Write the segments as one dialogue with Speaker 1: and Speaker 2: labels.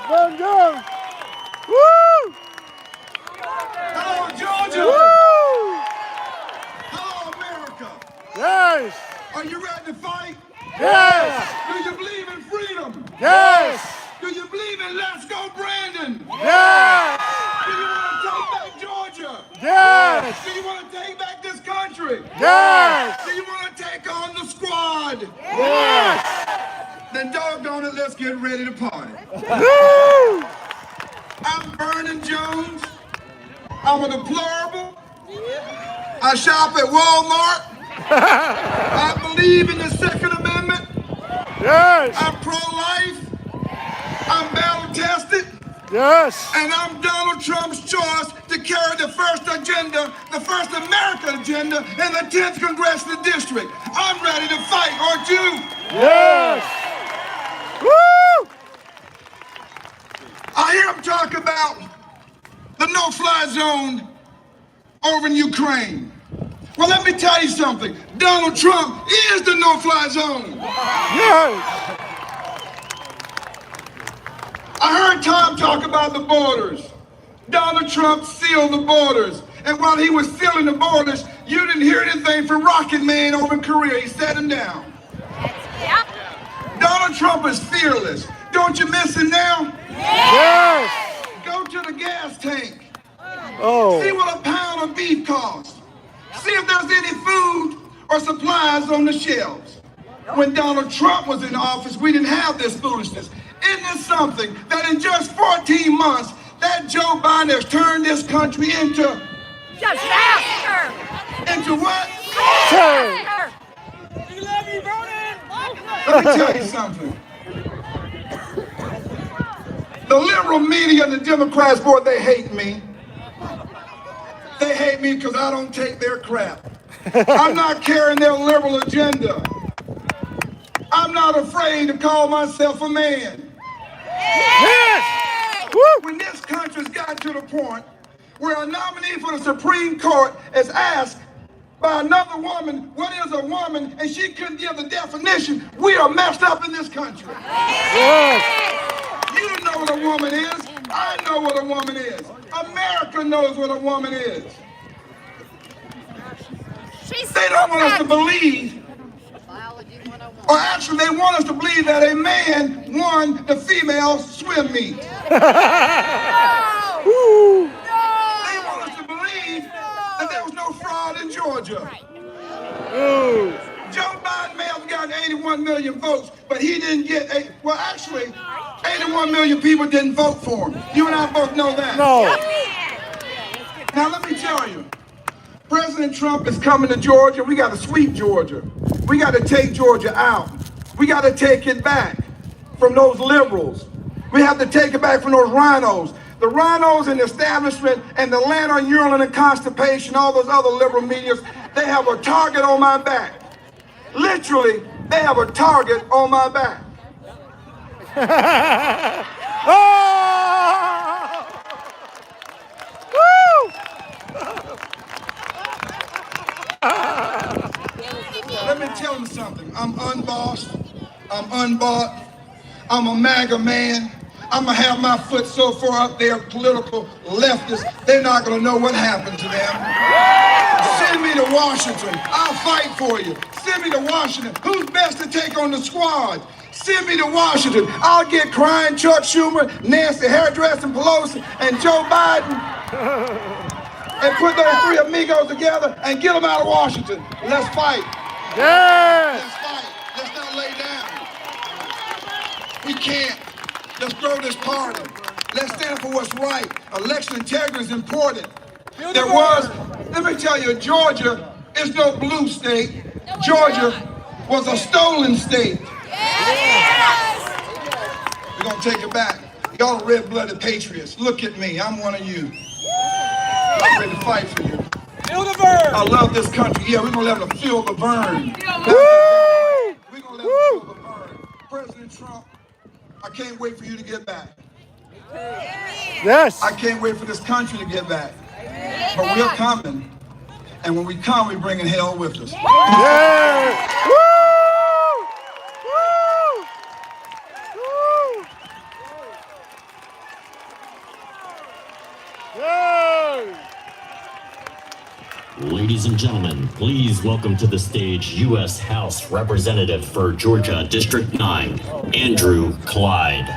Speaker 1: Jones. Woo!
Speaker 2: Hello, Georgia.
Speaker 1: Woo!
Speaker 2: Hello, America.
Speaker 1: Yes!
Speaker 2: Are you ready to fight?
Speaker 1: Yes!
Speaker 2: Do you believe in freedom?
Speaker 1: Yes!
Speaker 2: Do you believe in Let's Go Brandon?
Speaker 1: Yes!
Speaker 2: Do you want to take back Georgia?
Speaker 1: Yes!
Speaker 2: Do you want to take back this country?
Speaker 1: Yes!
Speaker 2: Do you want to take on the squad?
Speaker 1: Yes!
Speaker 2: Then doggone it, let's get ready to party.
Speaker 1: Woo!
Speaker 2: I'm Vernon Jones. I'm a deplorable. I shop at Walmart. I believe in the Second Amendment.
Speaker 1: Yes!
Speaker 2: I'm pro-life. I'm battle-tested.
Speaker 1: Yes!
Speaker 2: And I'm Donald Trump's choice to carry the first agenda, the first American agenda in the 10th Congressional District. I'm ready to fight, aren't you?
Speaker 1: Yes! Woo!
Speaker 2: I hear him talk about the no-fly zone over in Ukraine. Well, let me tell you something. Donald Trump is the no-fly zone.
Speaker 1: Yes!
Speaker 2: I heard Tom talk about the borders. Donald Trump sealed the borders. And while he was sealing the borders, you didn't hear anything from Rocket Man over in Korea. He set him down.
Speaker 3: Yep.
Speaker 2: Donald Trump is fearless. Don't you miss him now?
Speaker 1: Yes!
Speaker 2: Go to the gas tank. See
Speaker 1: Oh!
Speaker 2: what a pound of beef costs. See if there's any food or supplies on the shelves. When Donald Trump was in office, we didn't have this foolishness. Isn't it something that in just 14 months, that Joe Biden has turned this country into
Speaker 3: Disaster.
Speaker 2: what?
Speaker 1: Turn!
Speaker 3: We love you, Vernon.
Speaker 2: Let me tell you something. The liberal media and the Democrats, boy, they hate me. They hate me because I don't take their crap. I'm not carrying their liberal agenda. I'm not afraid to call myself a man.
Speaker 1: Yes! Woo!
Speaker 2: When this country's got to the point where a nominee for the Supreme Court is asked by another woman, what is a woman, and she couldn't give the definition, we are messed up in this country.
Speaker 1: Yes!
Speaker 2: You know what a woman is. I know what a woman is. America knows what a woman is. They don't want us to believe, or actually they want us to believe that a man won the female swim meet.
Speaker 1: Woo!
Speaker 2: They want us to believe that there was no fraud in Georgia.
Speaker 1: Ooh!
Speaker 2: Joe Biden may have gotten 81 million votes, but he didn't get well, actually, 81 million people didn't vote for him. You and I both know that.
Speaker 1: No!
Speaker 2: Now let me tell you, President Trump is coming to Georgia. We got to sweep Georgia. We got to take Georgia out. We got to take it back from those liberals. We have to take it back from those rhinos. The rhinos and the establishment and the land on urine and constipation, all those other liberal medias, they have a target on my back. Literally, they have a target on my back.
Speaker 1: Oh! Woo!
Speaker 2: Let me tell you something. I'm unbossed. I'm unbought. I'm a MAGA man. I'm going to have my foot so far up there, political leftists, they're not going to know what happened to them. Send me to Washington. I'll fight for you. Send me to Washington. Who's best to take on the squad? Send me to Washington. I'll get crying Chuck Schumer, Nancy Hairdressing Pelosi, and Joe Biden, and put those three amigos together and get them out of Washington. Let's fight.
Speaker 1: Yes!
Speaker 2: Let's fight. Let's not lay down. We can't. Let's throw this party. Let's stand for what's right. Election integrity is important. Let me tell you, Georgia is no blue state. Georgia was a stolen state. We're going to take it back. Y'all are red-blooded patriots. Look at me. I'm one of you. I'm ready to fight for you.
Speaker 3: Feel the burn.
Speaker 2: I love this country. Yeah, we're going to let them feel the burn.
Speaker 1: Woo!
Speaker 2: We're going to let them feel the burn. President Trump, I can't wait for you to get back.
Speaker 1: Yes!
Speaker 2: I can't wait for this country to get back. But we're coming. And when we come, we're bringing hell with us.
Speaker 1: Yes! Woo! Woo! Woo! Yes!
Speaker 4: Ladies and gentlemen, please welcome to the stage U.S. House Representative for Georgia District 9, Andrew Clyde.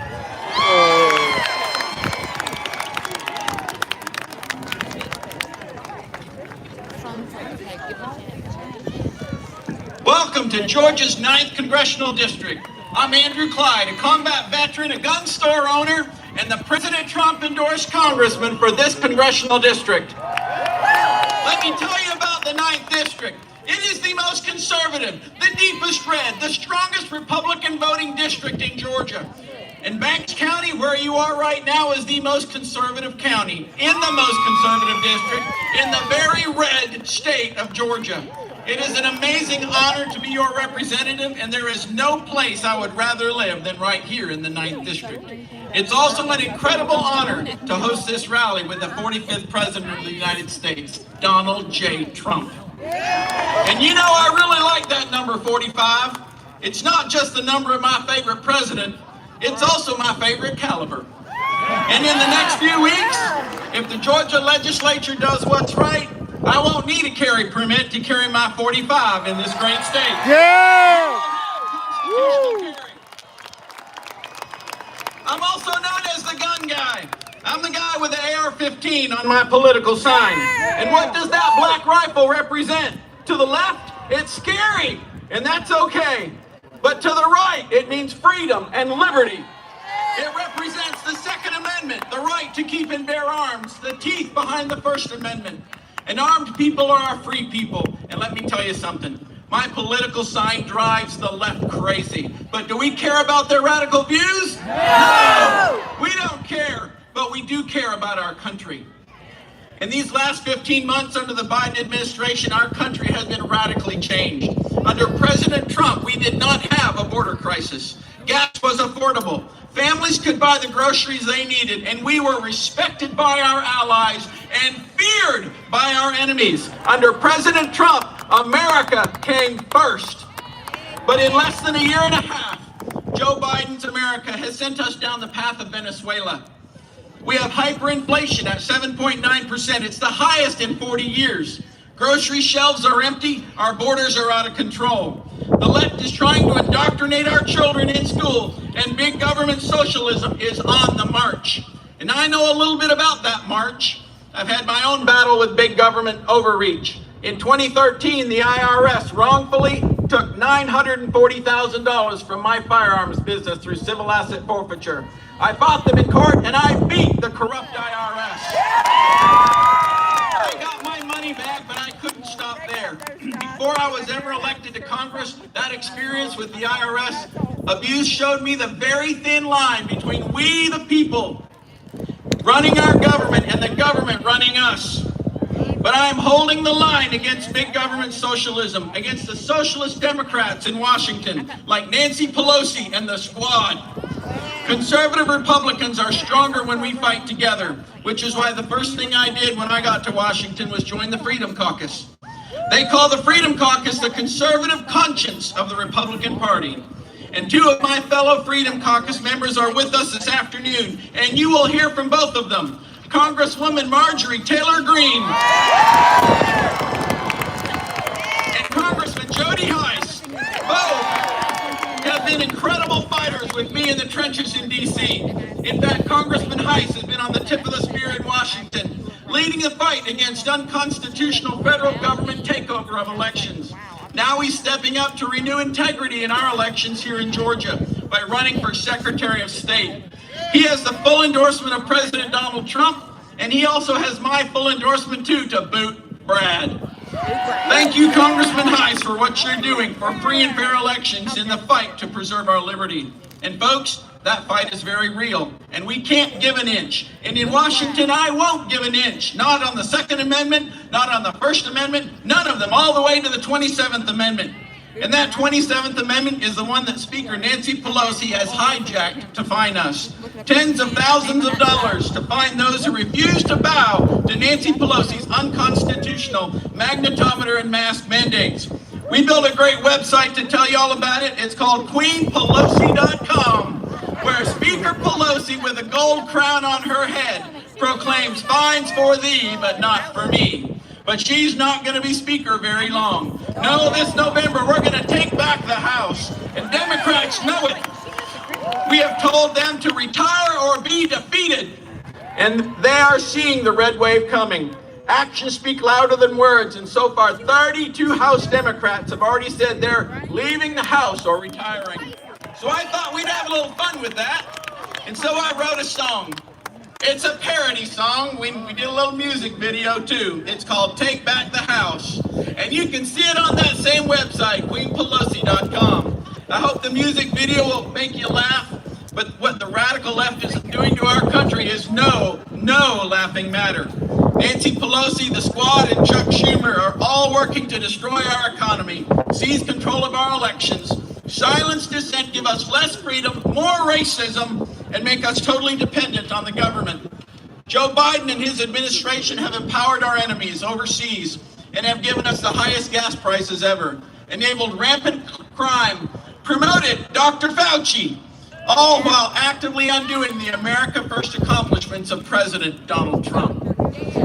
Speaker 5: Welcome to Georgia's 9th Congressional District. I'm Andrew Clyde, a combat veteran, a gun store owner, and the President Trump-endorsed congressman for this congressional district. Let me tell you about the 9th District. It is the most conservative, the deepest red, the strongest Republican voting district in Georgia. And Banks County, where you are right now, is the most conservative county in the most conservative district in the very red state of Georgia. It is an amazing honor to be your representative, and there is no place I would rather live than right here in the 9th District. It's also an incredible honor to host this rally with the 45th President of the United States, Donald J. Trump. And you know, I really like that number 45. It's not just the number of my favorite president, it's also my favorite caliber. And in the next few weeks, if the Georgia legislature does what's right, I won't need a carry permit to carry my 45 in this great state.
Speaker 1: Yeah!
Speaker 5: Woo! I'm also known as the gun guy. I'm the guy with the AR-15 on my political sign. And what does that black rifle represent? To the left, it's scary, and that's okay. But to the right, it means freedom and liberty. It represents the Second Amendment, the right to keep and bear arms, the teeth behind the First Amendment. And armed people are our free people. And let me tell you something. My political sign drives the left crazy. But do we care about their radical views? No! We don't care. But we do care about our country. In these last 15 months under the Biden administration, our country has been radically changed. Under President Trump, we did not have a border crisis. Gas was affordable. Families could buy the groceries they needed, and we were respected by our allies and feared by our enemies. Under President Trump, America came first. But in less than a year and a half, Joe Biden's America has sent us down the path of Venezuela. We have hyperinflation at 7.9%. It's the highest in 40 years. Grocery shelves are empty. Our borders are out of control. The left is trying to indoctrinate our children in school, and big government socialism is on the march. And I know a little bit about that march. I've had my own battle with big government overreach. In 2013, the IRS wrongfully took $940,000 from my firearms business through civil asset forfeiture. I fought them in court, and I beat the corrupt IRS. I got my money back, but I couldn't stop there. Before I was ever elected to Congress, that experience with the IRS abuse showed me the very thin line between we, the people, running our government, and the government running us. But I am holding the line against big government socialism, against the socialist Democrats in Washington, like Nancy Pelosi and the Squad. Conservative Republicans are stronger when we fight together, which is why the first thing I did when I got to Washington was join the Freedom Caucus. They call the Freedom Caucus the conservative conscience of the Republican Party. And two of my fellow Freedom Caucus members are with us this afternoon, and you will hear from both of them. Congresswoman Marjorie Taylor Greene and Congressman Jody Hice. Both have been incredible fighters with me in the trenches in D.C. In fact, Congressman Hice has been on the tip of the spear in Washington, leading the fight against unconstitutional federal government takeover of elections. Now he's stepping up to renew integrity in our elections here in Georgia by running for Secretary of State. He has the full endorsement of President Donald Trump, and he also has my full endorsement too, to boot Brad. Thank you, Congressman Hice, for what you're doing for free and fair elections in the fight to preserve our liberty. And folks, that fight is very real, and we can't give an inch. And in Washington, I won't give an inch. Not on the Second Amendment, not on the First Amendment, none of them, all the way to the 27th Amendment. And that 27th Amendment is the one that Speaker Nancy Pelosi has hijacked to fine us. Tens of thousands of dollars to fine those who refuse to bow to Nancy Pelosi's unconstitutional magnetometer and mask mandates. We built a great website to tell you all about it. It's called QueenPelosi.com, where Speaker Pelosi, with a gold crown on her head, proclaims fines for thee, but not for me. But she's not going to be speaker very long. No, this November we're going to take back the House, and Democrats know it. We have told them to retire or be defeated, and they are seeing the red wave coming. Actions speak louder than words, and so far 32 House Democrats have already said they're leaving the House or retiring. So I thought we'd have a little fun with that, and so I wrote a song. It's a parody song. We did a little music video too. It's called Take Back the House, and you can see it on that same website, queenpelosi.com. I hope the music video will make you laugh, but what the radical left is doing to our country is no laughing matter. Nancy Pelosi, the squad, and Chuck Schumer are all working to destroy our economy, seize control of our elections, silence dissent, give us less freedom, more racism, and make us totally dependent on the government. Joe Biden and his administration have empowered our enemies overseas and have given us the highest gas prices ever, enabled rampant crime, promoted Dr. Fauci, all while actively undoing the America First accomplishments of President Donald Trump.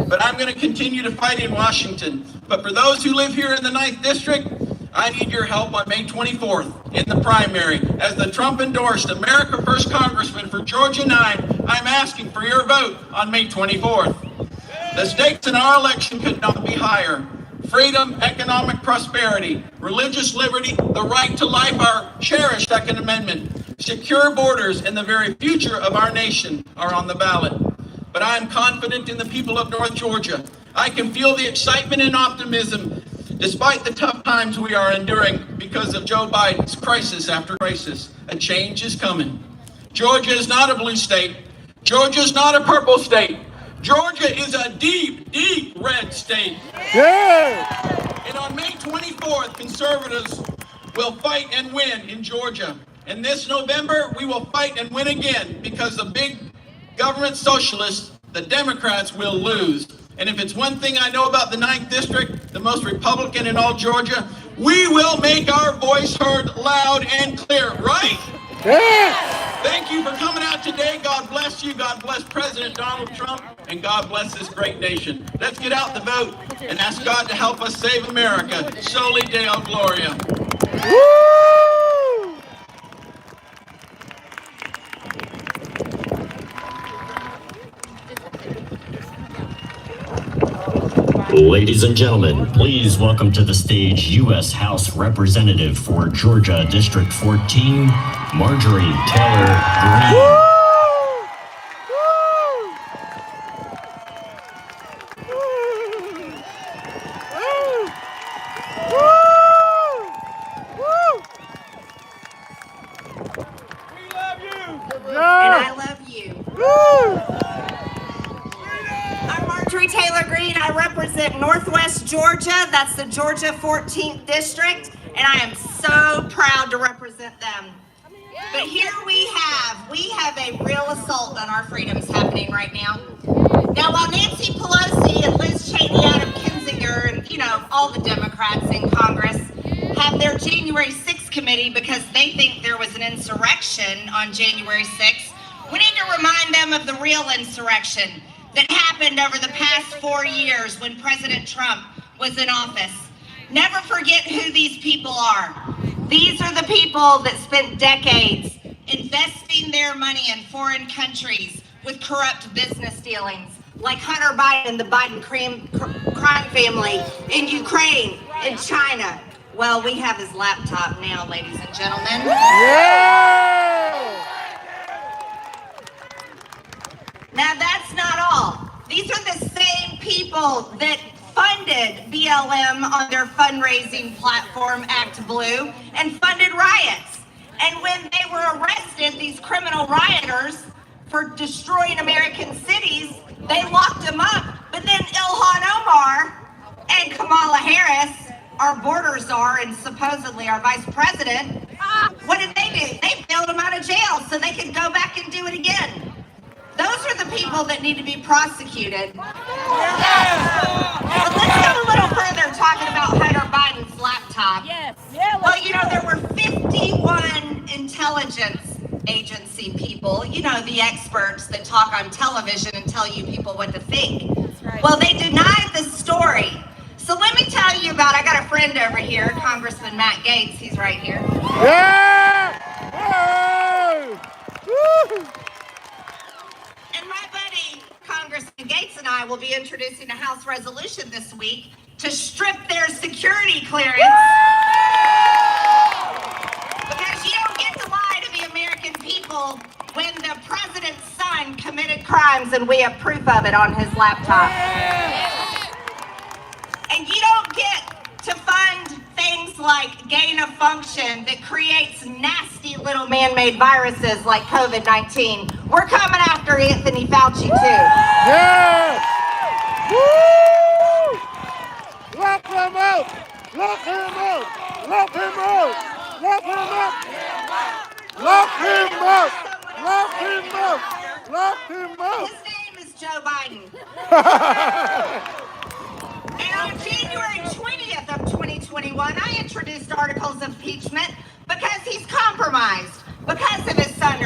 Speaker 5: But I'm going to continue to fight in Washington. But for those who live here in the 9th District, I need your help on May 24th in the primary. As the Trump-endorsed America First Congressman for Georgia 9, I'm asking for your vote on May 24th. The stakes in our election could not be higher. Freedom, economic prosperity, religious liberty, the right to life, our cherished Second Amendment, secure borders, and the very future of our nation are on the ballot. But I am confident in the people of North Georgia. I can feel the excitement and optimism despite the tough times we are enduring because of Joe Biden's crisis after crisis. A change is coming. Georgia is not a blue state. Georgia is not a purple state. Georgia is a deep, deep red state.
Speaker 1: Yeah!
Speaker 5: And on May 24th, conservatives will fight and win in Georgia. And this November, we will fight and win again because the big government socialists, the Democrats, will lose. And if it's one thing I know about the 9th District, the most Republican in all Georgia, we will make our voice heard loud and clear, right?
Speaker 1: Yeah!
Speaker 5: Thank you for coming out today. God bless you. God bless President Donald Trump. And God bless this great nation. Let's get out the vote and ask God to help us save America. Soli Deo Gloria.
Speaker 1: Woo!
Speaker 4: Ladies and gentlemen, please welcome to the stage U.S. House Representative for Georgia District 14, Marjorie Taylor Greene.
Speaker 3: We love you.
Speaker 6: And I love you. I'm Marjorie Taylor Greene. I represent Northwest Georgia. That's the Georgia 14th District. And I am so proud to represent them. But here we have a real assault on our freedoms happening right now. Now, while Nancy Pelosi and Liz Cheney, Adam Kinzinger, and, all the Democrats in Congress have their January 6th committee because they think there was an insurrection on January 6th, we need to remind them of the real insurrection that happened over the past 4 years when President Trump was in office. Never forget who these people are. These are the people that spent decades investing their money in foreign countries with corrupt business dealings, like Hunter Biden and the Biden crime family in Ukraine, in China. Well, we have his laptop now, ladies and gentlemen.
Speaker 1: Yeah!
Speaker 6: Now, that's not all. These are the same people that funded BLM on their fundraising platform, Act Blue, and funded riots. And when they were arrested, these criminal rioters, for destroying American cities, they locked them up. But then Ilhan Omar and Kamala Harris, our border czar and supposedly our vice president, what did they do? They bailed them out of jail so they could go back and do it again. Those are the people that need to be prosecuted. But let's go a little further talking about Hunter Biden's laptop.
Speaker 3: Yes. Yeah.
Speaker 6: Well, there were 51 intelligence agency people, you know, the experts that talk on television and tell you people what to think. Well, they denied the story. So let me tell you about, I got a friend over here, Congressman Matt Gaetz, he's right here.
Speaker 1: Yeah! Woo! Woo!
Speaker 6: And my buddy, Congressman Gaetz, and I will be introducing a House resolution this week to strip their security clearance. Because you don't get to lie to the American people when the president's son committed crimes and we have proof of it on his laptop. And you don't get to fund things like gain of function that creates nasty little man-made viruses like COVID-19. We're coming after Anthony Fauci too.
Speaker 1: Yeah! Woo! Lock him up! Lock him up! Lock him up! Lock him up! Lock him up! Lock him up! Lock him up!
Speaker 6: His name is Joe Biden. And on January 20th of 2021, I introduced articles of impeachment because he's compromised because of his son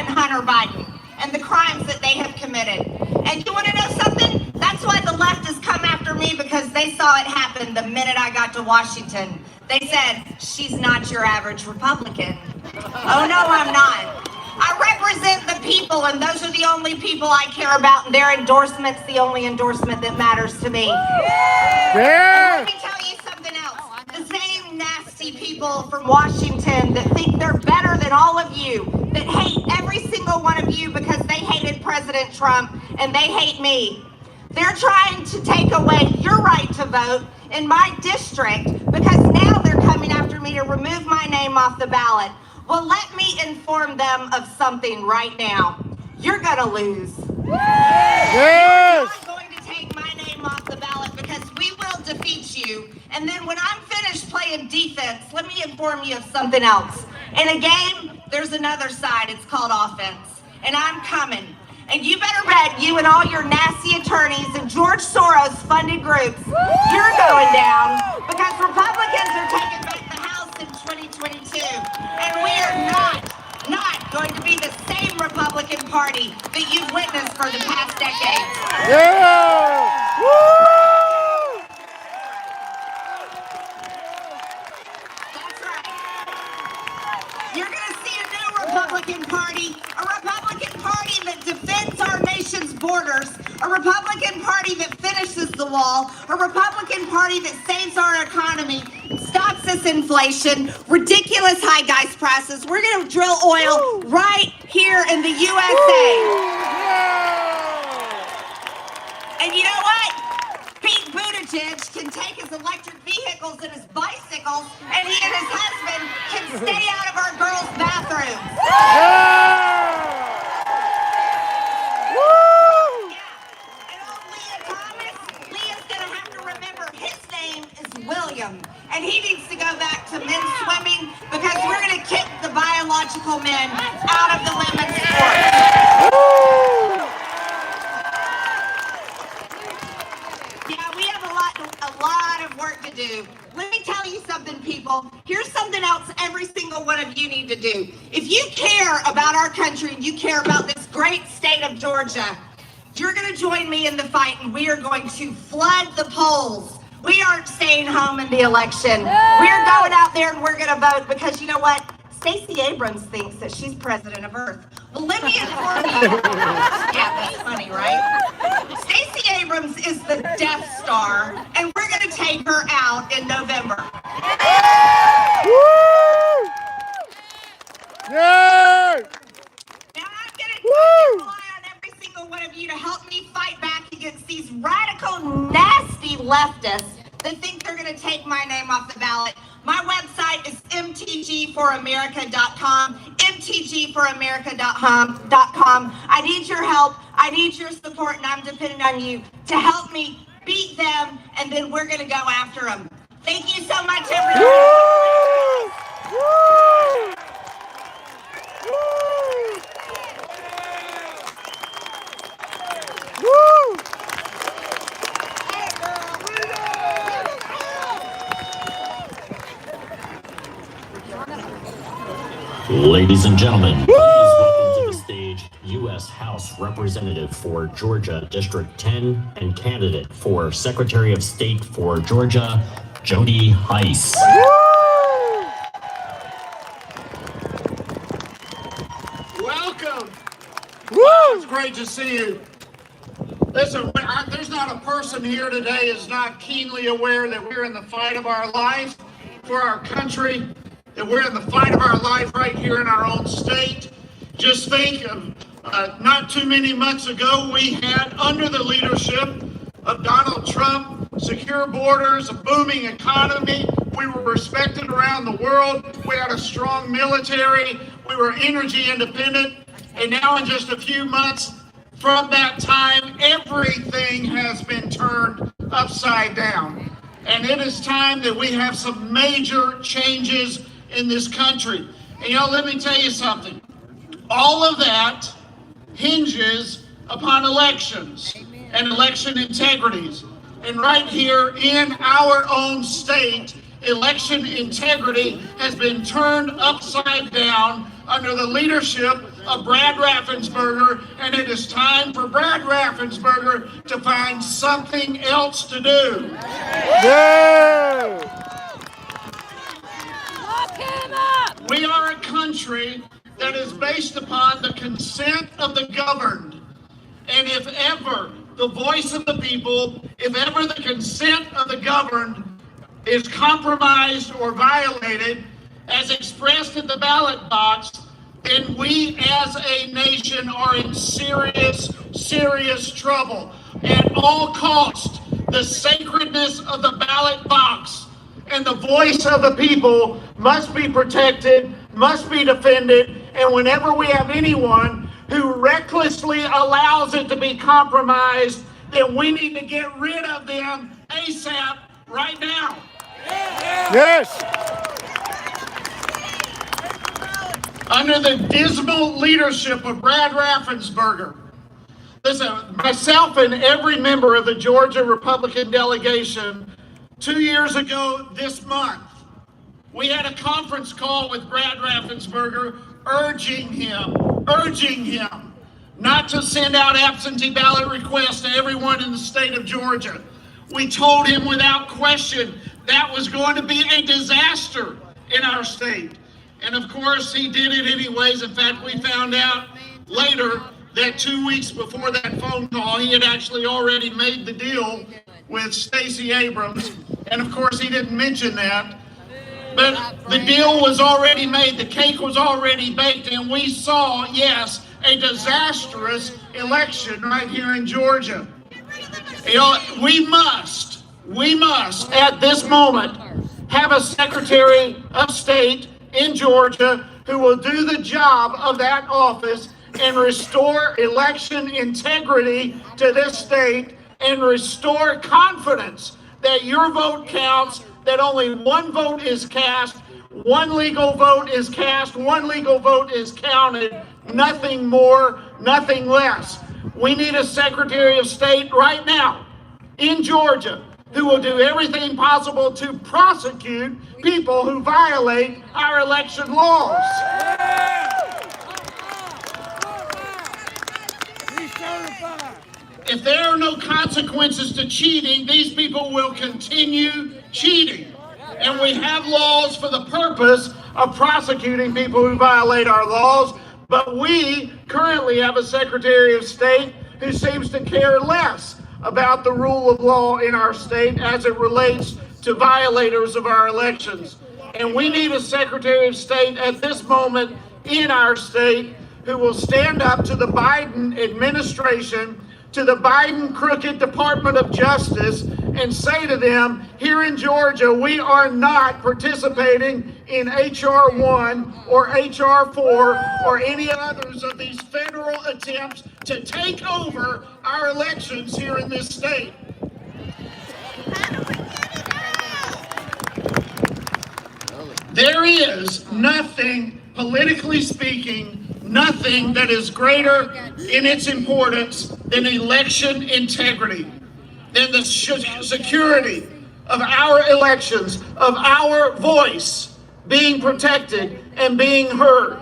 Speaker 6: Hunter Biden and the crimes that they have committed. And you want to know something? That's why the left has come after me, because they saw it happen the minute I got to Washington. They said, she's not your average Republican. Oh no, I'm not. I represent the people, and those are the only people I care about, and their endorsement's the only endorsement that matters to me.
Speaker 1: Yeah!
Speaker 6: Let me tell you something else. The same nasty people from Washington that think they're better than all of you, that hate every single one of you because they hated President Trump and they hate me. They're trying to take away your right to vote in my district because now they're coming after me to remove my name off the ballot. Well, let me inform them of something right now. You're gonna lose.
Speaker 1: Yes!
Speaker 6: I'm not going to take my name off the ballot because we will defeat you. And then when I'm finished playing defense, let me inform you of something else. In a game, there's another side. It's called offense. And I'm coming. And you better bet you and all your nasty attorneys and George Soros funded groups, you're going down because Republicans are taking back the House in 2022. And we are not going to be the same Republican Party that you've witnessed for the past decades.
Speaker 1: Yeah! Woo!
Speaker 6: That's right. You're going to see a new Republican Party, a Republican Party that defends our nation's borders, a Republican Party that finishes the wall, a Republican Party that saves our economy, stops this inflation, ridiculous high gas prices. We're going to drill oil right here in the USA. And you know what? Pete Buttigieg can take his electric vehicles and his bicycles, and he and his husband can stay out of our girls' bathrooms. And old Leah Thomas, Leah's gonna have to remember his name is William, and he needs to go back to men's swimming because we're gonna kick the biological men out of the women's sport. Yeah, we have a lot of work to do. Let me tell you something, people. Here's something else every single one of you need to do. If you care about our country and you care about this great state of Georgia, you're going to join me in the fight, and we are going to flood the polls. We aren't staying home in the election. We're going out there and we're going to vote because you know what? Stacey Abrams thinks that she's president of Earth. Well, let me inform you. Yeah, that's funny, right? Stacey Abrams is the Death Star, and we're going to take her out in November.
Speaker 1: Woo! Yeah!
Speaker 6: Now, I'm going to rely on every single one of you to help me fight back against these radical, nasty leftists that think they're going to take my name off the ballot. My website is mtgforamerica.com, mtgforamerica.com. I need your help. I need your support, and I'm depending on you to help me beat them, and then we're going to go after them. Thank you so much, everybody.
Speaker 1: Woo! Woo! Woo! Woo!
Speaker 4: Ladies and gentlemen, please welcome to the stage U.S. House Representative for Georgia District 10 and candidate for Secretary of State for Georgia, Jody Hice.
Speaker 1: Welcome. It's great to see you. Listen, there's not a person here today is not keenly aware that we're in the fight of our life for our country, that we're in the fight of our life right here in our own state. Just think of not too many months ago, we had, under the leadership of Donald Trump, secure borders, a booming economy. We were respected around the world. We had a strong military. We were energy independent. And now in just a few months from that time, everything has been turned upside down. And it is time that we have some major changes in this country. And y'all, let me tell you something. All of that hinges upon elections and election integrities. And right here in our own state, election integrity has been turned upside down under the leadership of Brad Raffensperger, and it is time for Brad Raffensperger to find something else to do.
Speaker 3: Yeah!
Speaker 7: Lock him up!
Speaker 1: We are a country that is based upon the consent of the governed. And if ever the voice of the people, if ever the consent of the governed is compromised or violated, as expressed in the ballot box, then we as a nation are in serious, serious trouble. At all costs, the sacredness of the ballot box and the voice of the people must be protected, must be defended, and whenever we have anyone who recklessly allows it to be compromised, then we need to get rid of them ASAP right now.
Speaker 3: Yes!
Speaker 1: Under the dismal leadership of Brad Raffensperger. Listen, myself and every member of the Georgia Republican delegation, 2 years ago this month, we had a conference call with Brad Raffensperger urging him not to send out absentee ballot requests to everyone in the state of Georgia. We told him without question that was going to be a disaster in our state. And of course, he did it anyways. In fact, we found out later that 2 weeks before that phone call, he had actually already made the deal with Stacey Abrams. And of course, he didn't mention that. But the deal was already made, the cake was already baked, and we saw, yes, a disastrous election right here in Georgia. You know, we must, at this moment, have a Secretary of State in Georgia who will do the job of that office and restore election integrity to this state and restore confidence that your vote counts, that only one vote is cast, one legal vote is cast, one legal vote is counted, nothing more, nothing less. We need a Secretary of State right now in Georgia who will do everything possible to prosecute people who violate our election laws. If there are no consequences to cheating, these people will continue cheating. And we have laws for the purpose of prosecuting people who violate our laws, but we currently have a Secretary of State who seems to care less about the rule of law in our state as it relates to violators of our elections. And we need a Secretary of State at this moment in our state who will stand up to the Biden administration, to the Biden crooked Department of Justice, and say to them, here in Georgia, we are not participating in H.R. 1 or H.R. 4 or any others of these federal attempts to take over our elections here in this state. There is nothing, politically speaking, nothing that is greater in its importance than election integrity, than the security of our elections, of our voice.
Speaker 5: being protected, and being heard.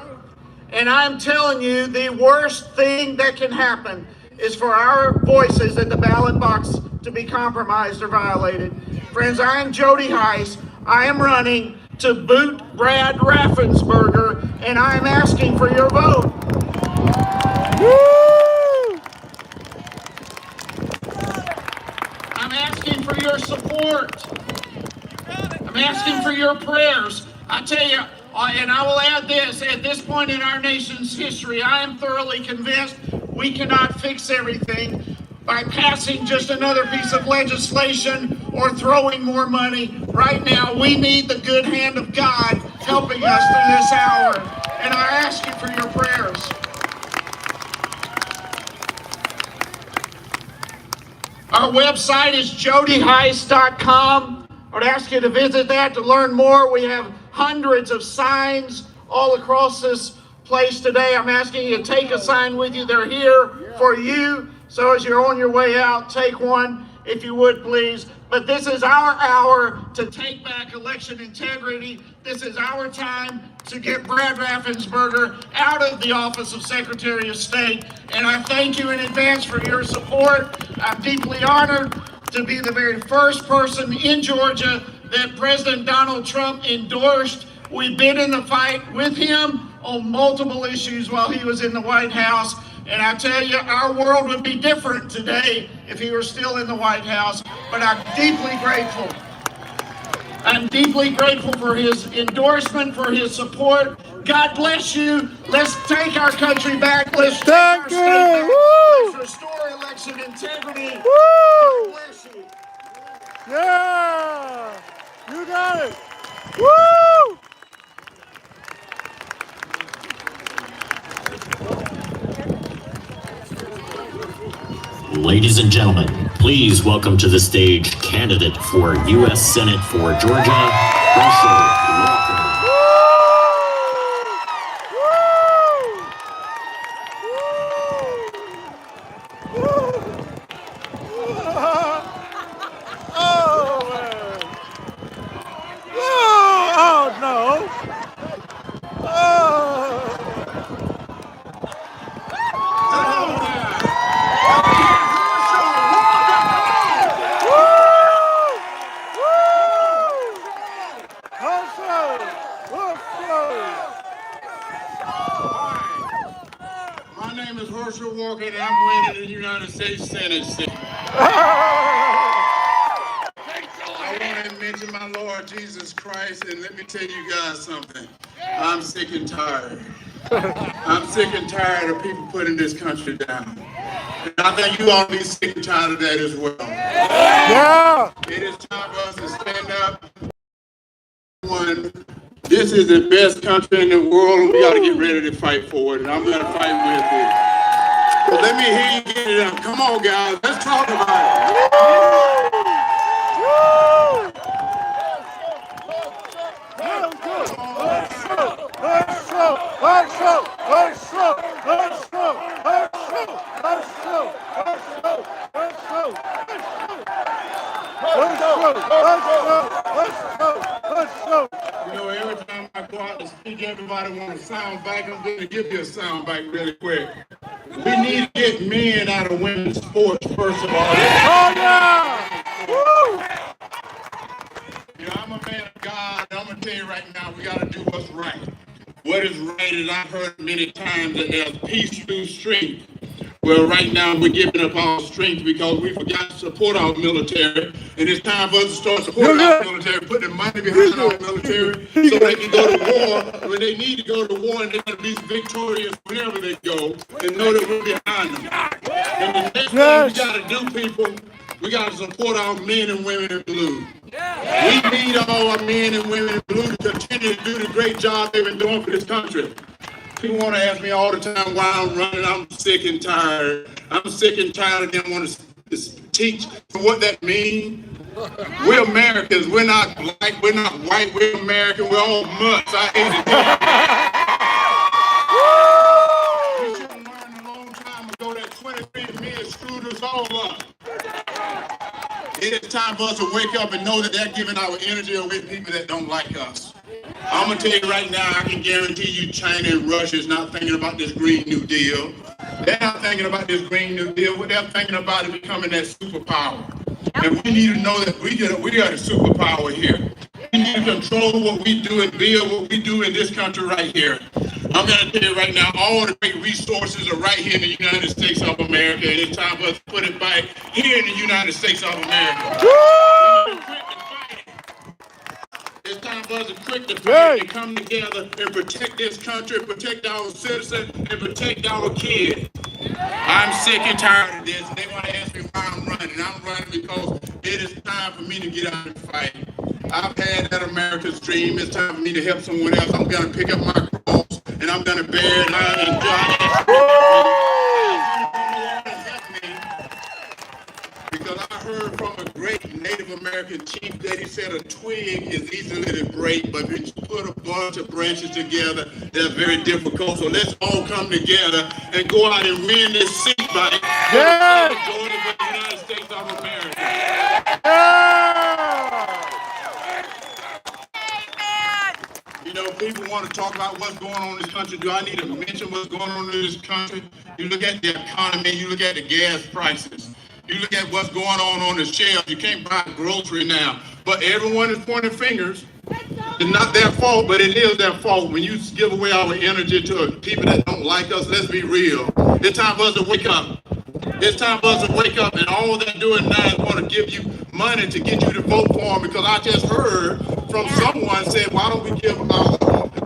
Speaker 5: And I'm telling you, the worst thing that can happen is for our voices at the ballot box to be compromised or violated. Friends, I am Jody Hice. I am running to boot Brad Raffensperger, and I am asking for your vote.
Speaker 3: Woo!
Speaker 5: I'm asking for your support. I'm asking for your prayers. I tell you, and I will add this, at this point in our nation's history, I am thoroughly convinced we cannot fix everything by passing just another piece of legislation or throwing more money. Right now, we need the good hand of God helping us through this hour. And I ask you for your prayers. Our website is jodyhice.com. I would ask you to visit that to learn more. We have hundreds of signs all across this place today. I'm asking you to take a sign with you. They're here for you. So as you're on your way out, take one, if you would, please. But this is our hour to take back election integrity. This is our time to get Brad Raffensperger out of the office of Secretary of State. And I thank you in advance for your support. I'm deeply honored to be the very first person in Georgia that President Donald Trump endorsed. We've been in the fight with him on multiple issues while he was in the White House. And I tell you, our world would be different today if he were still in the White House. But I'm deeply grateful. I'm deeply grateful for his endorsement, for his support. God bless you. Let's take our country back. Let's take our state back. Let's restore election integrity. God bless you.
Speaker 3: Yeah! You got it! Woo!
Speaker 4: Ladies and gentlemen, please welcome to the stage candidate for U.S. Senate for Georgia, Herschel Walker.
Speaker 1: My name is Herschel Walker, and I'm winning the United States Senate seat. I want to mention my Lord Jesus Christ, and let me tell you guys something. I'm sick and tired. I'm sick and tired of people putting this country down. And I think you ought to be sick and tired of that as well.
Speaker 3: Yeah!
Speaker 1: It is time for us to stand up. This is the best country in the world, and we got to get ready to fight for it, and I'm going to fight with it. So let me hear you get it up. Come on, guys. Let's talk about it. You know, every time I go out to speak, everybody wants a sound bite. I'm going to give you a sound bite really quick. We need to get men out of women's sports, first of all.
Speaker 3: Oh, yeah! Woo!
Speaker 1: You know, I'm a man of God, and I'm going to tell you right now, we got to do what's right. What is right is I've heard many times that there's peace through strength. Well, right now we're giving up our strength because we forgot to support our military, and it's time for us to start supporting our military, put the money behind our military so they can go to war when they need to go to war, and they're going to be victorious whenever they go, and know that we're behind them. And the next thing we got to do, people, we got to support our men and women in blue. We need all our men and women in blue to continue to do the great job they've been doing for this country. People want to ask me all the time why I'm running. I'm sick and tired. I'm sick and tired of them wanting to teach what that means. We're Americans. We're not black. We're not white. We're American. We're all mutts. I hate it. We should have learned a long time ago that 23 men screwed us all up. It is time for us to wake up and know that they're giving our energy away to people that don't like us.
Speaker 8: I'm gonna tell you right now, I can guarantee you China and Russia is not thinking about this Green New Deal. They're not thinking about this Green New Deal. What they're thinking about is becoming that superpower. And we need to know that we are the superpower here. We need to control what we do and build what we do in this country right here. I'm gonna tell you right now, all the great resources are right here in the United States of America, and it's time for us to put it back here in the United States of America. It's time for us to quit the fight and come together and protect this country, protect our citizens, and protect our kids. I'm sick and tired of this. They want to ask me why I'm running. I'm running because it is time for me to get out and fight. I've had that America's dream. It's time for me to help someone else. I'm going to pick up my cross and I'm going to bear it out and because I heard from a great Native American chief that he said a twig is easily to break, but when you put a bunch of branches together, they're very difficult. So let's all come together and go out and win this seat fight for the United States of America. You know, people want to talk about what's going on in this country. Do I need to mention what's going on in this country? You look at the economy, you look at the gas prices. You look at what's going on the shelves. You can't buy grocery now. But everyone is pointing fingers. It's not their fault, but it is their fault. When you give away our energy to people that don't like us, let's be real. It's time for us to wake up. It's time for us to wake up, and all they're doing now is want to give you money to get you to vote for them, because I just heard from someone say, why don't we give our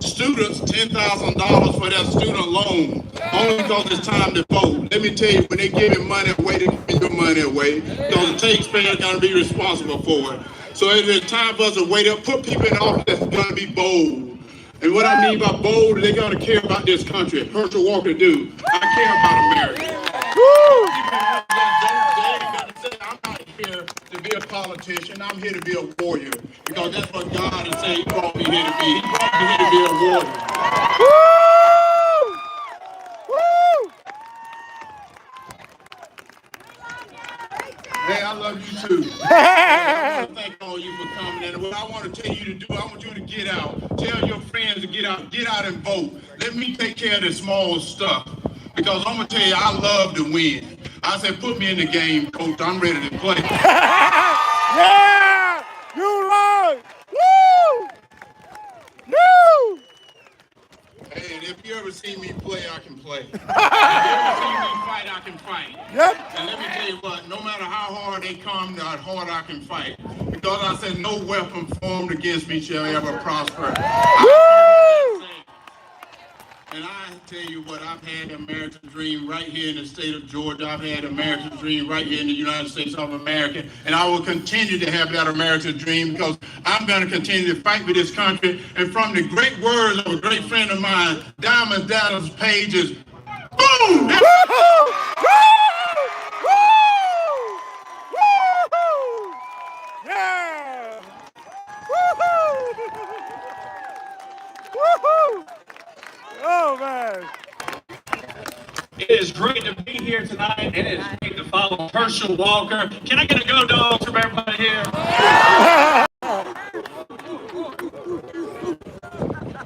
Speaker 8: students $10,000 for their student loan, only because it's time to vote. Let me tell you, when they give your money away, they give your money away, because the taxpayer is going to be responsible for it. So it is time for us to wait up, put people in office that's going to be bold. And what I mean by bold, they're going to care about this country. Herschel Walker do. I care about America. I'm not here to be a politician. I'm here to be a warrior, because that's what God has said He brought me here to be. He brought me here to be a warrior. Hey, I love you too. I want to thank all of you for coming. And what I want to tell you to do, I want you to get out. Tell your friends to get out and vote. Let me take care of the small stuff, because I'm going to tell you, I love to win. I said, put me in the game, coach. I'm ready to play.
Speaker 3: Yeah! You right! Woo! Woo!
Speaker 8: Hey, and if you ever see me play, I can play. If you ever see me fight, I can fight.
Speaker 3: Yep.
Speaker 8: And let me tell you what, no matter how hard they come, how hard I can fight. Because I said, no weapon formed against me shall ever prosper. And I tell you what, I've had the American dream right here in the state of Georgia. I've had the American dream right here in the United States of America. And I will continue to have that American dream, because I'm going to continue to fight for this country. And from the great words of a great friend of mine, Diamond Dallas Page, is boom!
Speaker 3: Yeah! Woohoo! Woohoo! Oh, man.
Speaker 5: It is great to be here tonight, and it is great to follow Herschel Walker. Can I get a go dogs from everybody here?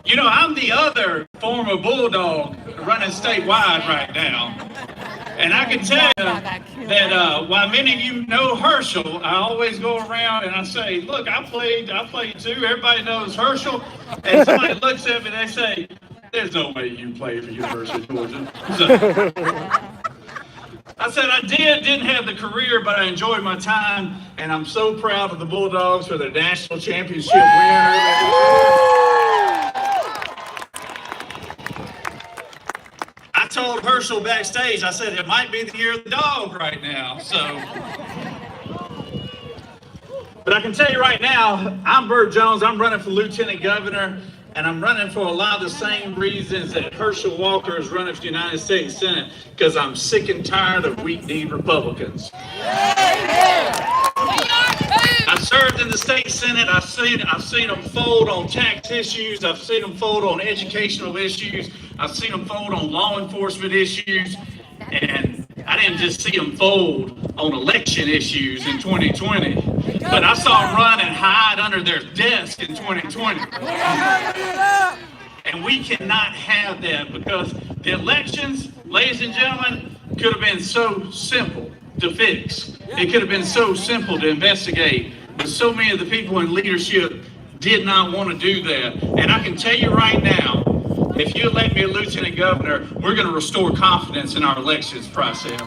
Speaker 5: You know, I'm the other former Bulldog running statewide right now. And I can tell you that while many of you know Herschel, I always go around and I say, look, I played too. Everybody knows Herschel. And somebody looks at me and they say, there's no way you play for University of Georgia. So, I said I didn't have the career, but I enjoyed my time, and I'm so proud of the Bulldogs for their national championship win. I told Herschel backstage, I said it might be the year of the dog right now. So, but I can tell you right now, I'm Burt Jones. I'm running for lieutenant governor. And I'm running for a lot of the same reasons that Herschel Walker is running for the United States Senate, because I'm sick and tired of weak-kneed Republicans. I served in the state Senate. I've seen them fold on tax issues. I've seen them fold on educational issues. I've seen them fold on law enforcement issues. And I didn't just see them fold on election issues in 2020. but I saw them run and hide under their desk in 2020. And we cannot have that, because the elections, ladies and gentlemen, could have been so simple to fix. It could have been so simple to investigate, but so many of the people in leadership did not want to do that. And I can tell you right now, if you elect me a lieutenant governor, we're going to restore confidence in our elections process.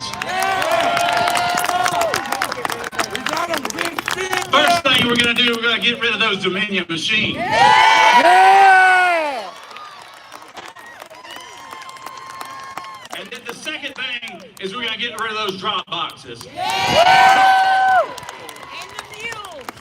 Speaker 5: First thing we're going to do, we're going to get rid of those Dominion machines. And then the second thing is we're going to get rid of those drop boxes.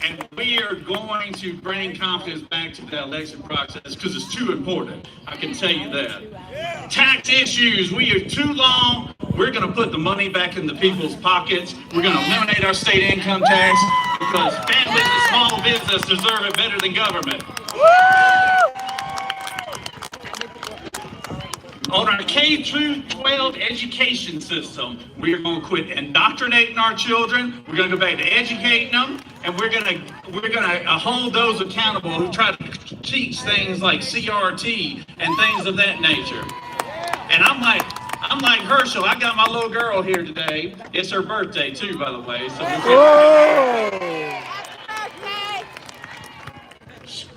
Speaker 5: And we are going to bring confidence back to the election process, because it's too important. I can tell you that. Tax issues, we are too long. We're going to put the money back in the people's pockets. We're going to eliminate our state income tax, because families and small business deserve it better than government. On our K-12 education system, we are going to quit indoctrinating our children. We're going to go back to educating them, and we're going to hold those accountable who try to teach things like CRT and things of that nature. And I'm like Herschel. I got my little girl here today. It's her birthday too, by the way. So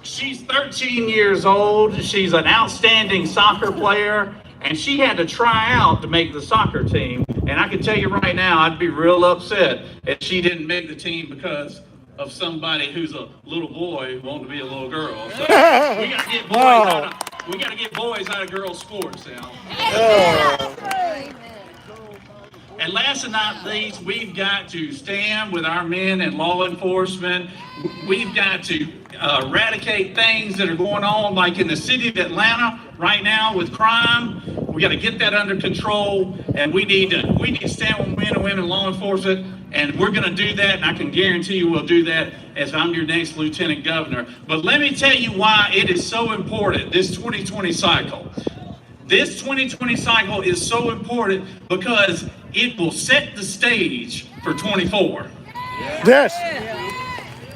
Speaker 5: she's 13 years old. She's an outstanding soccer player, and she had to try out to make the soccer team. And I can tell you right now, I'd be real upset if she didn't make the team because of somebody who's a little boy wanting to be a little girl. So we got to get boys out of girls' sports now. And last but not least, we've got to stand with our men in law enforcement. We've got to eradicate things that are going on, like in the city of Atlanta right now with crime. We got to get that under control, and we need to stand with men and women in law enforcement, and we're going to do that, and I can guarantee you we'll do that as I'm your next lieutenant governor. But let me tell you why it is so important, this 2020 cycle. This 2020 cycle is so important because it will set the stage for 24.
Speaker 1: Yes.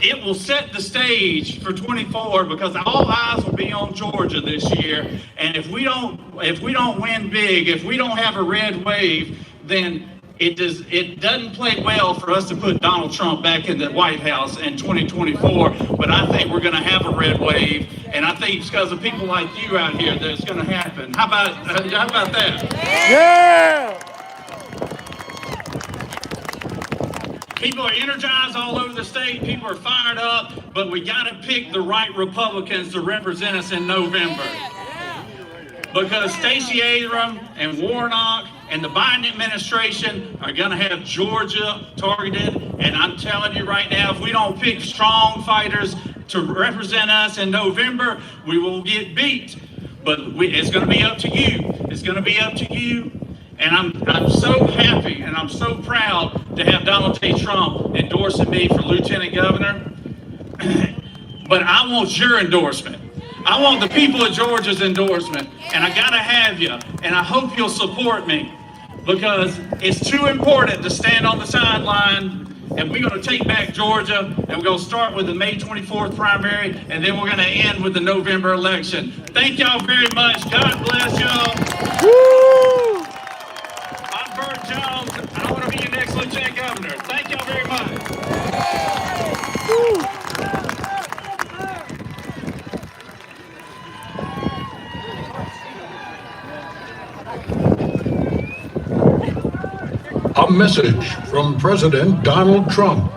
Speaker 5: It will set the stage for 24, because all eyes will be on Georgia this year. And if we don't win big, if we don't have a red wave, then it doesn't play well for us to put Donald Trump back in the White House in 2024. But I think we're going to have a red wave, and I think it's because of people like you out here that it's going to happen. How about that?
Speaker 1: Yeah.
Speaker 5: People are energized all over the state. People are fired up, but we got to pick the right Republicans to represent us in November. Because Stacey Abrams and Warnock and the Biden administration are going to have Georgia targeted. And I'm telling you right now, if we don't pick strong fighters to represent us in November, we will get beat. But it's going to be up to you. It's going to be up to you. And I'm so happy and I'm so proud to have Donald J. Trump endorsing me for lieutenant governor. But I want your endorsement. I want the people of Georgia's endorsement, and I gotta have you, and I hope you'll support me, because it's too important to stand on the sideline. And we're gonna take back Georgia, and we're gonna start with the May 24th primary, and then we're gonna end with the November election. Thank y'all very much. God bless y'all.
Speaker 1: Woo!
Speaker 5: I'm Bert Jones. I want to be your next lieutenant governor. Thank y'all very much.
Speaker 1: Woo!
Speaker 9: A message from President Donald Trump.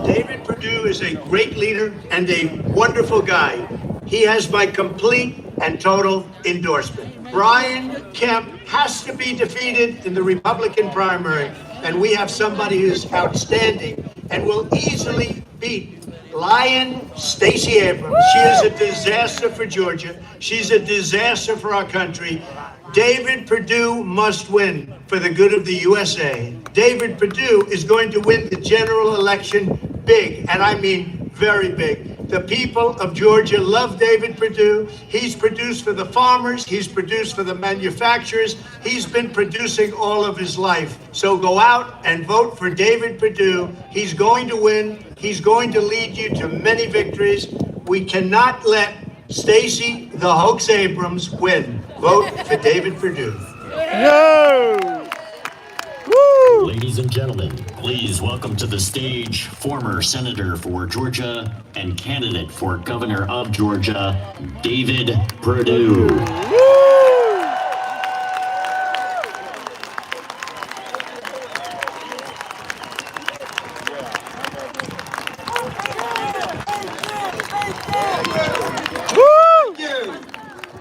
Speaker 10: David Perdue is a great leader and a wonderful guy. He has my complete and total endorsement. Brian Kemp has to be defeated in the Republican primary, and we have somebody who's outstanding and will easily beat Lion Stacey Abrams. She is a disaster for Georgia. She's a disaster for our country. David Perdue must win for the good of the USA. David Perdue is going to win the general election big, and I mean very big. The people of Georgia love David Perdue. He's produced for the farmers. He's produced for the manufacturers. He's been producing all of his life. So go out and vote for David Perdue. He's going to win. He's going to lead you to many victories. We cannot let Stacey the Hoax Abrams win. Vote for David Perdue.
Speaker 3: No! Woo!
Speaker 4: Ladies and gentlemen, please welcome to the stage former Senator for Georgia and candidate for Governor of Georgia, David Perdue.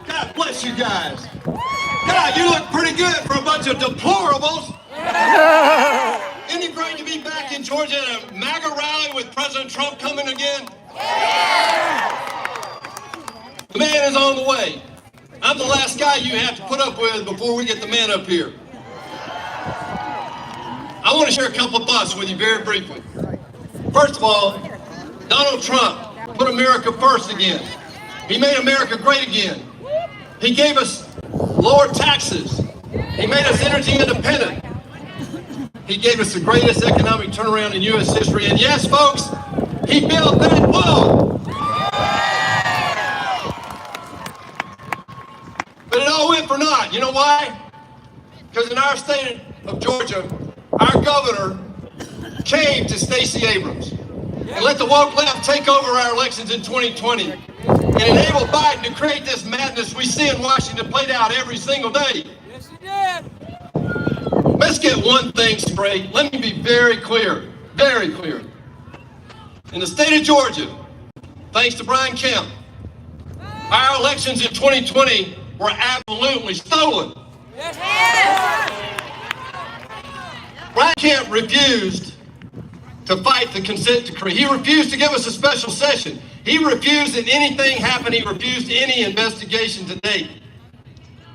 Speaker 5: God bless you guys. God, you look pretty good for a bunch of deplorables. Isn't it great to be back in Georgia at a MAGA rally with President Trump coming again? The man is on the way. I'm the last guy you have to put up with before we get the man up here. I want to share a couple of thoughts with you very briefly. First of all, Donald Trump put America first again. He made America great again. He gave us lower taxes. He made us energy independent. He gave us the greatest economic turnaround in U.S. history. And yes, folks, he built that wall. But it all went for naught. You know why? Because in our state of Georgia, our governor caved to Stacey Abrams and let the woke left take over our elections in 2020 and enable Biden to create this madness we see in Washington played out every single day.
Speaker 7: Yes, he did.
Speaker 5: Let's get one thing straight. Let me be very clear, very clear. In the state of Georgia, thanks to Brian Kemp, our elections in 2020 were absolutely stolen.
Speaker 7: Yes.
Speaker 5: Brian Kemp refused to fight the consent decree. He refused to give us a special session. He refused that anything happen. He refused any investigation to date.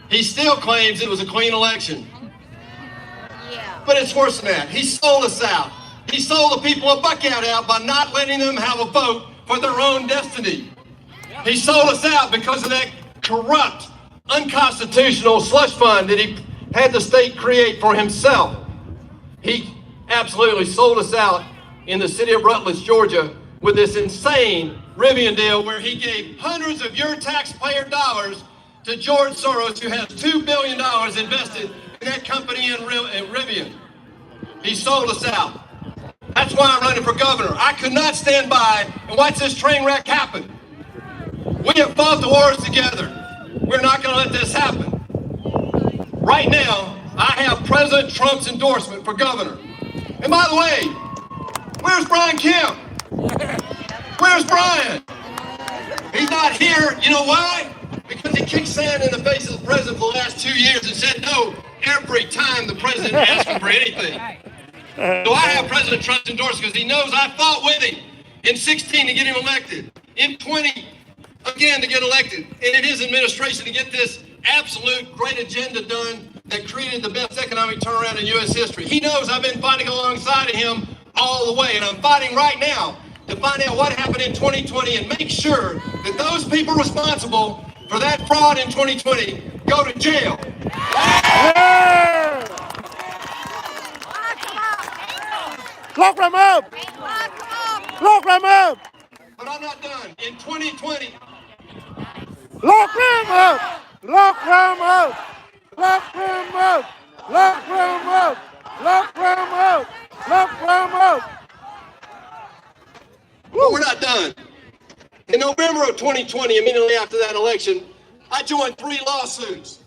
Speaker 5: He still claims it was a clean election. But it's worse than that. He sold us out. He sold the people of Buckhead out by not letting them have a vote for their own destiny. He sold us out because of that corrupt, unconstitutional slush fund that he had the state create for himself. He absolutely sold us out in the city of Rutledge, Georgia, with this insane Rivian deal where he gave hundreds of your taxpayer dollars to George Soros, who has $2 billion invested in that company in Rivian. He sold us out. That's why I'm running for governor. I could not stand by and watch this train wreck happen. We have fought the wars together. We're not going to let this happen. Right now, I have President Trump's endorsement for governor. And by the way, where's Brian Kemp? Where's Brian? He's not here. You know why? Because he kicked sand in the face of the president for the last 2 years and said no every time the president asked him for anything. So I have President Trump's endorsement because he knows I fought with him in 16 to get him elected, in 20 again to get elected, and in his administration to get this absolute great agenda done that created the best economic turnaround in U.S. history. He knows I've been fighting alongside of him all the way, and I'm fighting right now to find out what happened in 2020 and make sure that those people responsible for that fraud in 2020 go to jail.
Speaker 3: Yeah! Lock them up! Lock them up!
Speaker 5: But I'm not done. In 2020,
Speaker 3: Lock them up! Lock them up! Lock them up! Lock them up! Lock them up! Lock them up!
Speaker 5: but we're not done. In November of 2020, immediately after that election, I joined 3 lawsuits.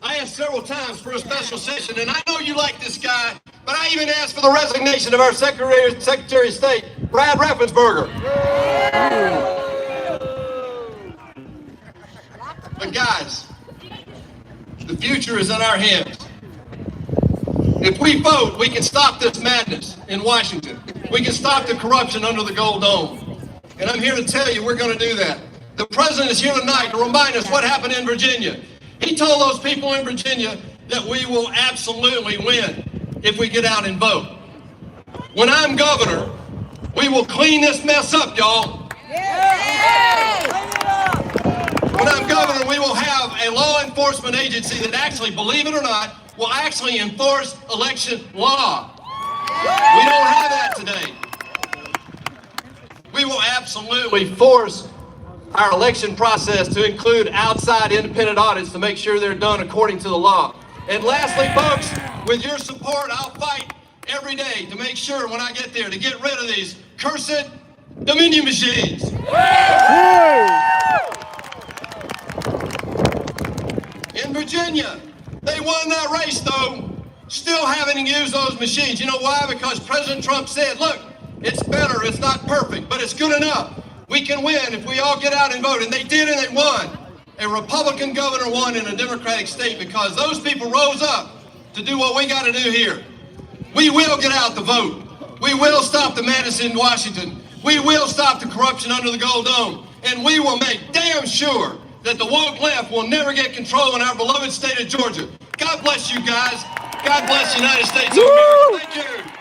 Speaker 5: I asked several times for a special session, and I know you like this guy, but I even asked for the resignation of our Secretary of State, Brad Raffensperger. But guys, the future is in our hands. If we vote, we can stop this madness in Washington. We can stop the corruption under the Gold Dome. And I'm here to tell you we're going to do that. The president is here tonight to remind us what happened in Virginia. He told those people in Virginia that we will absolutely win if we get out and vote. When I'm governor, we will clean this mess up, y'all. When I'm governor, we will have a law enforcement agency that actually, believe it or not, will actually enforce election law. We don't have that today. We will absolutely force our election process to include outside independent audits to make sure they're done according to the law. And lastly, folks, with your support, I'll fight every day to make sure when I get there to get rid of these cursed Dominion machines. In Virginia, they won that race though, still having to use those machines. You know why? Because President Trump said, look, it's better, it's not perfect, but it's good enough. We can win if we all get out and vote. And they did, and they won. A Republican governor won in a Democratic state because those people rose up to do what we got to do here. We will get out the vote. We will stop the madness in Washington. We will stop the corruption under the Gold Dome. And we will make damn sure that the woke left will never get control in our beloved state of Georgia. God bless you guys. God bless the United States of America. Thank you.